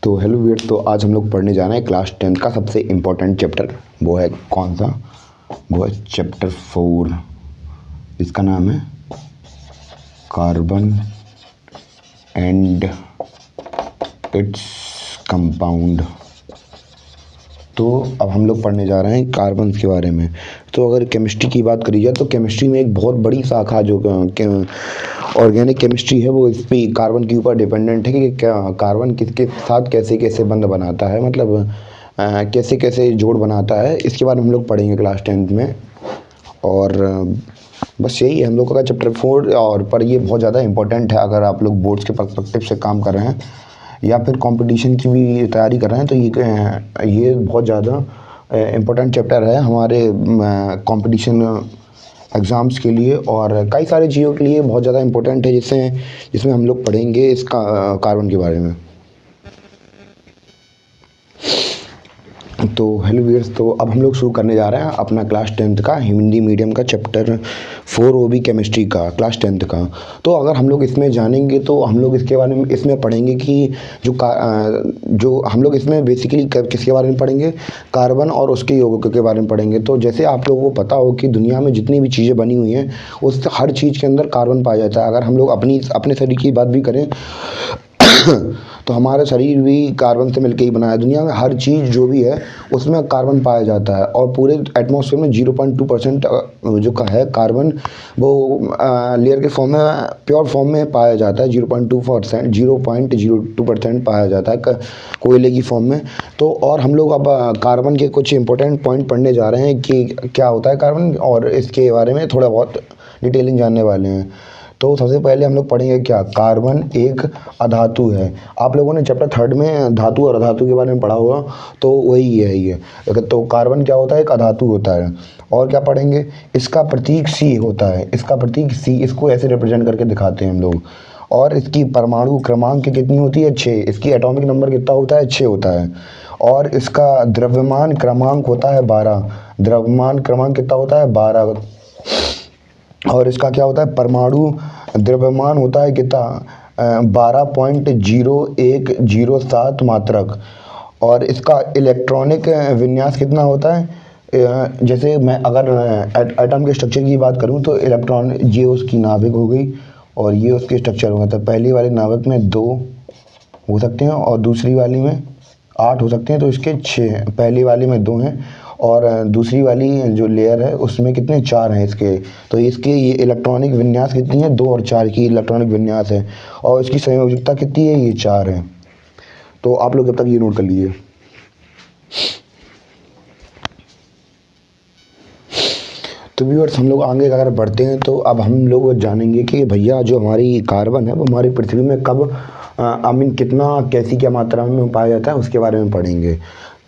तो हेलो वीर, तो आज हम लोग पढ़ने जा रहे हैं क्लास 10 का सबसे इम्पोर्टेंट चैप्टर। वो है कौन सा? वो है चैप्टर 4। इसका नाम है कार्बन एंड इट्स कंपाउंड। तो अब हम लोग पढ़ने जा रहे हैं कार्बन के बारे में। तो अगर केमिस्ट्री की बात करी जाए तो केमिस्ट्री में एक बहुत बड़ी शाखा जो ऑर्गेनिक केमिस्ट्री है, वो इस पे कार्बन के ऊपर डिपेंडेंट है कि क्या कार्बन किसके साथ कैसे कैसे बंध बनाता है, मतलब कैसे कैसे जोड़ बनाता है। इसके बारे में हम लोग पढ़ेंगे क्लास 10 में। और बस यही है हम लोग का चैप्टर 4। और पर ये बहुत ज़्यादा इंपॉर्टेंट है अगर आप लोग बोर्ड्स के पर्सपेक्टिव से काम कर रहे हैं या फिर कंपटीशन की भी तैयारी कर रहे हैं। तो ये बहुत ज़्यादा इम्पोर्टेंट चैप्टर है हमारे कंपटीशन एग्ज़ाम्स के लिए और कई सारे चीज़ों के लिए बहुत ज़्यादा इम्पोर्टेंट है, जिसमें हम लोग पढ़ेंगे इसका कार्बन के बारे में। तो हेलो व्यूअर्स, तो अब हम लोग शुरू करने जा रहे हैं अपना क्लास 10 का हिंदी मीडियम का चैप्टर 4 ओबी केमिस्ट्री का, क्लास 10 का। तो अगर हम लोग इसमें जानेंगे तो हम लोग इसके बारे में इसमें पढ़ेंगे कि जो हम लोग इसमें बेसिकली किसके बारे में पढ़ेंगे, कार्बन और उसके यौगिकों के बारे में पढ़ेंगे। तो जैसे आप लोगों को पता हो कि दुनिया में जितनी भी चीज़ें बनी हुई हैं उस हर चीज़ के अंदर कार्बन पाया जाता है। अगर हम लोग अपने शरीर की बात भी करें तो हमारा शरीर भी कार्बन से मिलकर ही बना है। दुनिया में हर चीज़ जो भी है उसमें कार्बन पाया जाता है और पूरे एटमॉस्फेयर में 0.2% जो का है कार्बन, वो लेयर के फॉर्म में, प्योर फॉर्म में पाया जाता है। 0.02% पाया जाता है कोयले की फॉर्म में। तो और हम लोग अब कार्बन के कुछ इंपॉर्टेंट पॉइंट पढ़ने जा रहे हैं कि क्या होता है कार्बन, और इसके बारे में थोड़ा बहुत डिटेलिंग जानने वाले हैं। तो सबसे पहले हम लोग पढ़ेंगे क्या, कार्बन एक अधातु है। आप लोगों ने चैप्टर 3 में धातु और अधातु के बारे में पढ़ा होगा, तो वही है ये। तो कार्बन क्या होता है, एक अधातु होता है। और क्या पढ़ेंगे, इसका प्रतीक सी होता है। इसका प्रतीक सी, इसको ऐसे रिप्रेजेंट करके दिखाते हैं हम लोग। और इसकी परमाणु क्रमांक कितनी होती है, 6। इसकी एटॉमिक नंबर कितना होता है, 6 होता है। और इसका द्रव्यमान क्रमांक होता है 12। द्रव्यमान क्रमांक कितना होता है, 12। और इसका क्या होता है, परमाणु द्रव्यमान होता है कितना, 12.0107 मात्रक। और इसका इलेक्ट्रॉनिक विन्यास कितना होता है, जैसे मैं अगर एटम के स्ट्रक्चर की बात करूं तो इलेक्ट्रॉन, ये उसकी नाभिक हो गई और ये उसके स्ट्रक्चर हो गया। तो पहली वाली नाभिक में 2 हो सकते हैं और दूसरी वाली में 8 हो सकते हैं, तो इसके 6 हैं। पहली वाली में 2 हैं और दूसरी वाली जो लेयर है उसमें कितने, 4 हैं इसके। तो इसके ये इलेक्ट्रॉनिक विन्यास कितनी है, 2 और 4 की इलेक्ट्रॉनिक विन्यास है। और इसकी संयोजकता कितनी है, ये 4 है। तो आप लोग जब तक ये नोट कर लीजिए। तो व्यूअर्स, हम लोग आगे अगर बढ़ते हैं तो अब हम लोग जानेंगे कि भैया जो हमारी कार्बन है वो हमारी पृथ्वी में कब कितना, कैसी क्या मात्रा में पाया जाता है, उसके बारे में पढ़ेंगे।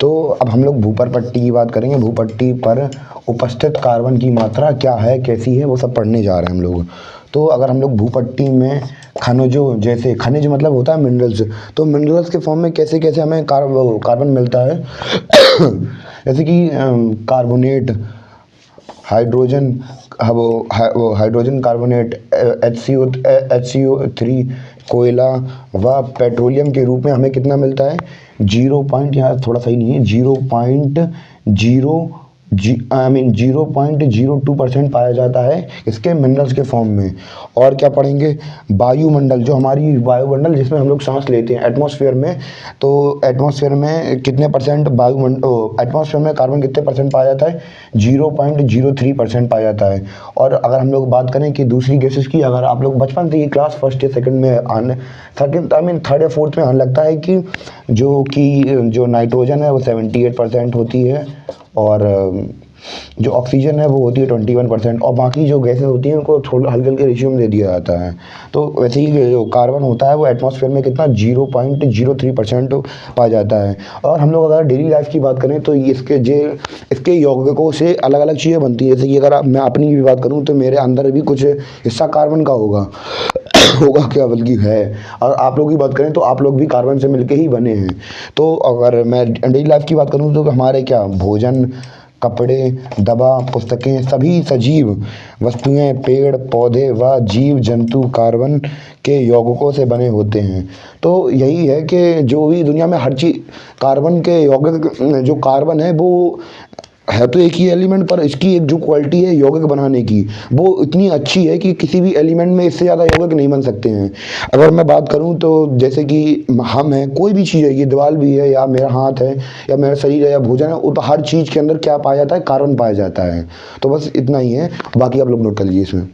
तो अब हम लोग भूपर पट्टी की बात करेंगे। भूपट्टी पर उपस्थित कार्बन की मात्रा क्या है, कैसी है, वो सब पढ़ने जा रहे हैं हम लोग। तो अगर हम लोग भूपट्टी में खनिजों, जैसे खनिज मतलब होता है मिनरल्स, तो मिनरल्स के फॉर्म में कैसे कैसे हमें कार्बन मिलता है जैसे कि कार्बोनेट, हाइड्रोजन, वो हाइड्रोजन कार्बोनेट, HCO3, कोयला व पेट्रोलियम के रूप में हमें कितना मिलता है, 0 सही नहीं है, 0.02% पाया जाता है इसके मिनरल्स के फॉर्म में। और क्या पढ़ेंगे, वायुमंडल, जो हमारी वायुमंडल जिसमें हम लोग सांस लेते हैं एटमॉस्फेयर में, तो एटमॉस्फेयर में कितने परसेंट एटमॉस्फेयर में कार्बन कितने परसेंट पाया जाता है, 0.03% पाया जाता है। और अगर हम लोग बात करें कि दूसरी गैसेस की, अगर आप लोग बचपन से ये क्लास फर्स्ट या सेकंड में थर्ड या फोर्थ में आने लगता है कि जो नाइट्रोजन है वो 78% होती है और जो ऑक्सीजन है वो होती है 21%, और बाकी जो गैसेस होती हैं उनको थोड़ा हल्के हल्के रेशियो में दे दिया जाता है। तो वैसे ही जो कार्बन होता है वो एटमॉस्फेयर में कितना, 0.03% पाया जाता है। और हम लोग अगर डेली लाइफ की बात करें तो इसके यौगिकों से अलग अलग चीज़ें बनती हैं। जैसे कि अगर मैं अपनी भी बात करूँ तो मेरे अंदर भी कुछ हिस्सा कार्बन का होगा होगा क्या, बल्कि है। और आप लोग की बात करें तो आप लोग भी कार्बन से मिलके ही बने हैं। तो अगर मैं डेली लाइफ की बात करूँ तो हमारे क्या भोजन कपड़े, दवा, पुस्तकें, सभी सजीव वस्तुएं, पेड़ पौधे व जीव जंतु कार्बन के यौगिकों से बने होते हैं। तो यही है कि जो भी दुनिया में हर चीज़ कार्बन के यौगिक, जो कार्बन है वो है तो एक ही एलिमेंट, पर इसकी एक जो क्वालिटी है यौगिक बनाने की वो इतनी अच्छी है कि किसी भी एलिमेंट में इससे ज़्यादा यौगिक नहीं बन सकते हैं। अगर मैं बात करूं तो जैसे कि हम हैं, कोई भी चीज़ है, ये दीवार भी है या मेरा हाथ है या मेरा शरीर है या भोजन है, वो तो हर चीज़ के अंदर क्या पाया जाता है, कार्बन पाया जाता है। तो बस इतना ही है, बाकी आप लोग नोट कर लीजिए इसमें।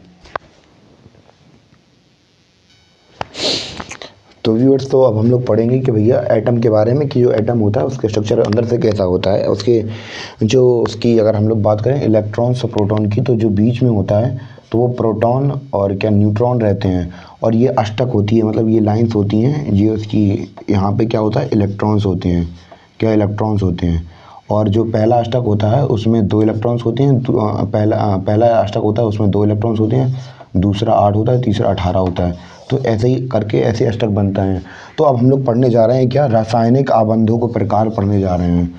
तो व्यूअर्स, तो अब हम लोग पढ़ेंगे कि भैया एटम के बारे में, कि जो एटम होता है उसके स्ट्रक्चर अंदर से कैसा होता है, उसके जो उसकी अगर हम लोग बात करें इलेक्ट्रॉन्स और प्रोटॉन की, तो जो बीच में होता है तो वो प्रोटॉन और क्या न्यूट्रॉन रहते हैं, और ये अष्टक होती है, मतलब ये लाइंस होती हैं, ये उसकी यहाँ पे क्या होता है, इलेक्ट्रॉन्स होते हैं, क्या इलेक्ट्रॉन्स होते हैं। और जो पहला अष्टक होता है उसमें 2 इलेक्ट्रॉन्स होते हैं, पहला अष्टक होता है उसमें 2 इलेक्ट्रॉन्स होते हैं, दूसरा 8 होता है, तीसरा 18 होता है। तो ऐसे ही करके ऐसे अष्टक बनता है। तो अब हम लोग पढ़ने जा रहे हैं क्या, रासायनिक आबंधों को प्रकार पढ़ने जा रहे हैं।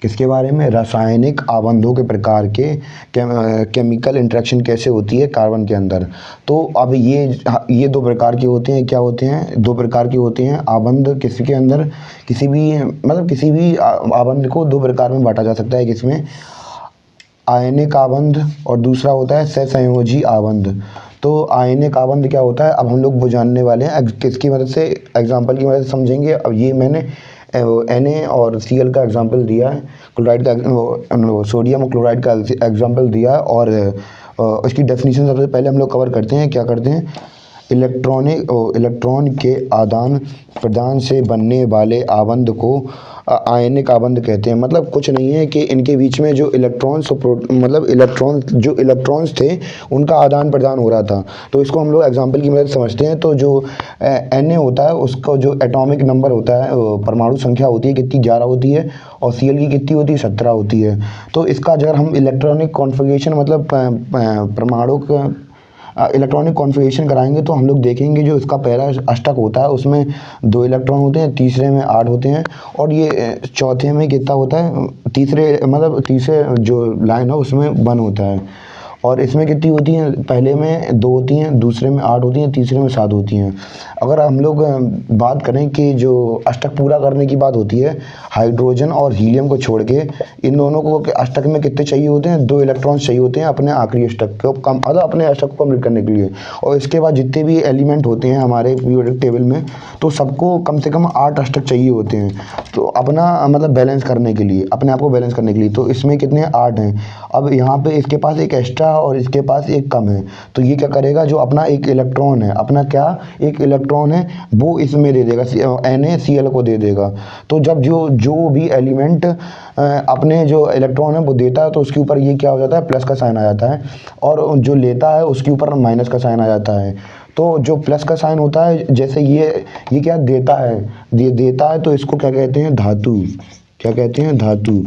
किसके बारे में, रासायनिक आबंधों के प्रकार के, केमिकल इंटरेक्शन कैसे होती है कार्बन के अंदर। तो अब ये 2 प्रकार के होते हैं, क्या होते हैं, 2 प्रकार के होते हैं आबंध। किसके अंदर, किसी भी मतलब किसी भी आबंध को 2 प्रकार में बांटा जा सकता है, किसमें, आयनिक आबंध, और दूसरा होता है सहसंयोजी आबंध। तो आयनिक आबंध क्या होता है, अब हम लोग वो जानने वाले हैं, किसकी मदद से, एग्जांपल की मदद से समझेंगे। अब ये मैंने Na और Cl का एग्जांपल दिया है, क्लोराइड का, सोडियम और क्लोराइड का एग्जांपल दिया है, और इसकी डेफिनेशन सबसे पहले हम लोग कवर करते हैं। क्या करते हैं, इलेक्ट्रॉन के आदान प्रदान से बनने वाले आबंध को आयनिक आबंध कहते हैं। मतलब कुछ नहीं है कि इनके बीच में जो मतलब जो इलेक्ट्रॉन्स थे उनका आदान प्रदान हो रहा था। तो इसको हम लोग एग्जांपल की मदद से समझते हैं। तो जो Na होता है उसका जो एटॉमिक नंबर होता है, परमाणु संख्या होती है कितनी, 11 होती है, और Cl की कितनी होती है, 17 होती है। तो इसका अगर हम इलेक्ट्रॉनिक कॉन्फ़िगरेशन मतलब परमाणु का इलेक्ट्रॉनिक कॉन्फ़िगरेशन कराएंगे तो हम लोग देखेंगे जो इसका पहला अष्टक होता है उसमें 2 इलेक्ट्रॉन होते हैं, तीसरे में 8 होते हैं, और ये चौथे में कितना होता है, तीसरे जो लाइन है उसमें 1 होता है। और इसमें कितनी होती हैं, पहले में 2 होती हैं, दूसरे में 8 होती हैं, तीसरे में 7 होती हैं। अगर हम लोग बात करें कि जो अष्टक पूरा करने की बात होती है, हाइड्रोजन और हीलियम को छोड़ के इन दोनों को अष्टक में कितने चाहिए होते हैं, 2 इलेक्ट्रॉन्स चाहिए होते हैं अपने आखिरी अष्टक को अपने अष्टक को कंप्लीट करने के लिए। और इसके बाद जितने भी एलिमेंट होते हैं हमारे पीरियोडिक टेबल में, तो सबको कम से कम 8 अष्टक चाहिए होते हैं, तो अपना मतलब बैलेंस करने के लिए, अपने आप को बैलेंस करने के लिए। तो इसमें कितने, 8 हैं। अब यहाँ पे इसके पास एक एक्स्ट्रा और इसके पास एक कम है, तो ये क्या करेगा, जो अपना एक इलेक्ट्रॉन है, अपना क्या एक इलेक्ट्रॉन है, वो इसमें दे देगा, NaCl को दे देगा। तो जब जो भी एलिमेंट अपने जो इलेक्ट्रॉन है वो देता है तो उसके ऊपर ये क्या हो जाता है, प्लस का साइन आ जाता है, और जो लेता है उसके ऊपर माइनस का साइन आ जाता है। तो जो प्लस का साइन होता है, जैसे ये क्या देता है, देता है तो इसको क्या कहते हैं, धातु। क्या कहते हैं, धातु।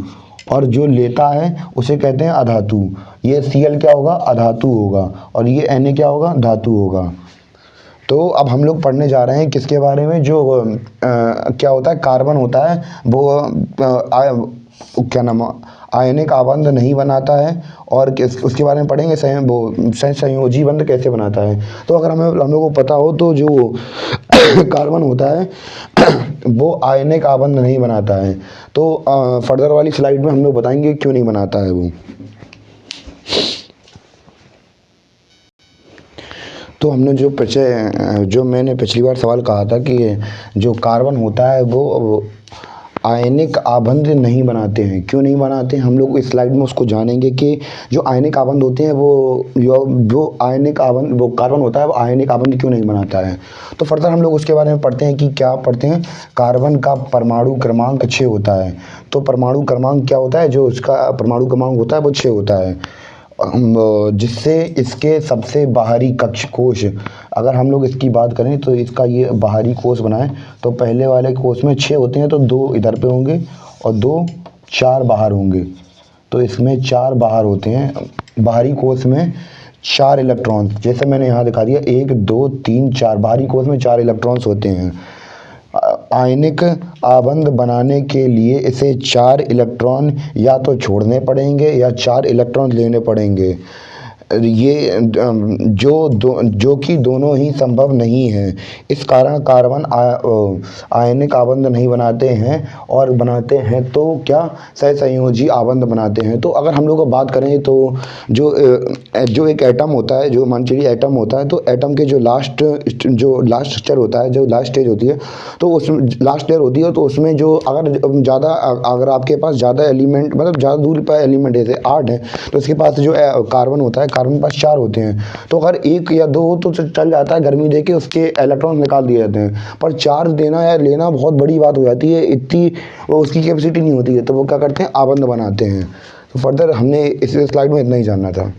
और जो लेता है उसे कहते हैं अधातु। ये Cl क्या होगा, अधातु होगा, और ये Na क्या होगा, धातु होगा। तो अब हम लोग पढ़ने जा रहे हैं किसके बारे में, जो क्या होता है, कार्बन होता है वो क्या नाम, आयनिक आबंध नहीं बनाता है, और उसके बारे में पढ़ेंगे सहसंयोजी बंध कैसे बनाता है। तो अगर हम लोगों को पता हो तो जो कार्बन होता है वो आयनिक आबंध नहीं बनाता है। तो फर्दर वाली स्लाइड में हम लोग बताएंगे क्यों नहीं बनाता है वो। तो हमने जो मैंने पिछली बार सवाल कहा था कि जो कार्बन होता है वो आयनिक आबंध नहीं बनाते हैं, क्यों नहीं बनाते हैं, हम लोग इस स्लाइड में उसको जानेंगे कि जो आयनिक आबंध होते हैं वो आयनिक आबंध, वो कार्बन होता है वो आयनिक आबंध क्यों नहीं बनाता है। तो फर्दर हम लोग उसके बारे में पढ़ते हैं कि क्या पढ़ते हैं, कार्बन का परमाणु क्रमांक 6 होता है। तो परमाणु क्रमांक क्या होता है, जो उसका परमाणु क्रमांक होता है वो 6 होता है, जिससे इसके सबसे बाहरी कक्ष कोश, अगर हम लोग इसकी बात करें तो इसका ये बाहरी कोश बनाए तो पहले वाले कोश में 6 होते हैं, तो 2 इधर पे होंगे और 4 बाहर होंगे। तो इसमें 4 बाहर होते हैं, बाहरी कोश में 4 इलेक्ट्रॉन्स, जैसे मैंने यहाँ दिखा दिया 1 2 3 4, बाहरी कोश में 4 इलेक्ट्रॉन्स होते हैं। आयनिक आबंध बनाने के लिए इसे 4 इलेक्ट्रॉन या तो छोड़ने पड़ेंगे या 4 इलेक्ट्रॉन लेने पड़ेंगे। ये जो कि दोनों ही संभव नहीं है। इस कारण कार्बन आयनिक आबंध नहीं बनाते हैं, और बनाते हैं तो क्या सहसंयोजी आबंध बनाते हैं। तो अगर हम लोग बात करें तो जो एक एटम होता है, जो मान चलिए एटम होता है, तो एटम के जो लास्ट स्ट्रक्चर होता है, जो लास्ट स्टेज होती है, तो उसमें लास्ट लेयर होती है, तो उसमें जो अगर आपके पास ज़्यादा एलिमेंट, मतलब ज़्यादा दूरी पर एलिमेंट जैसे 8 है, तो इसके पास जो कार्बन होता है, कार्बन के पास 4 होते हैं। तो अगर 1 या 2 हो तो चल जाता है, गर्मी देके उसके इलेक्ट्रॉन निकाल दिए जाते हैं। पर चार्ज देना या लेना बहुत बड़ी बात हो जाती है, इतनी उसकी कैपेसिटी नहीं होती है, तो वो क्या करते हैं, आबंध बनाते हैं। तो फर्दर हमने इस स्लाइड में इतना ही जानना था।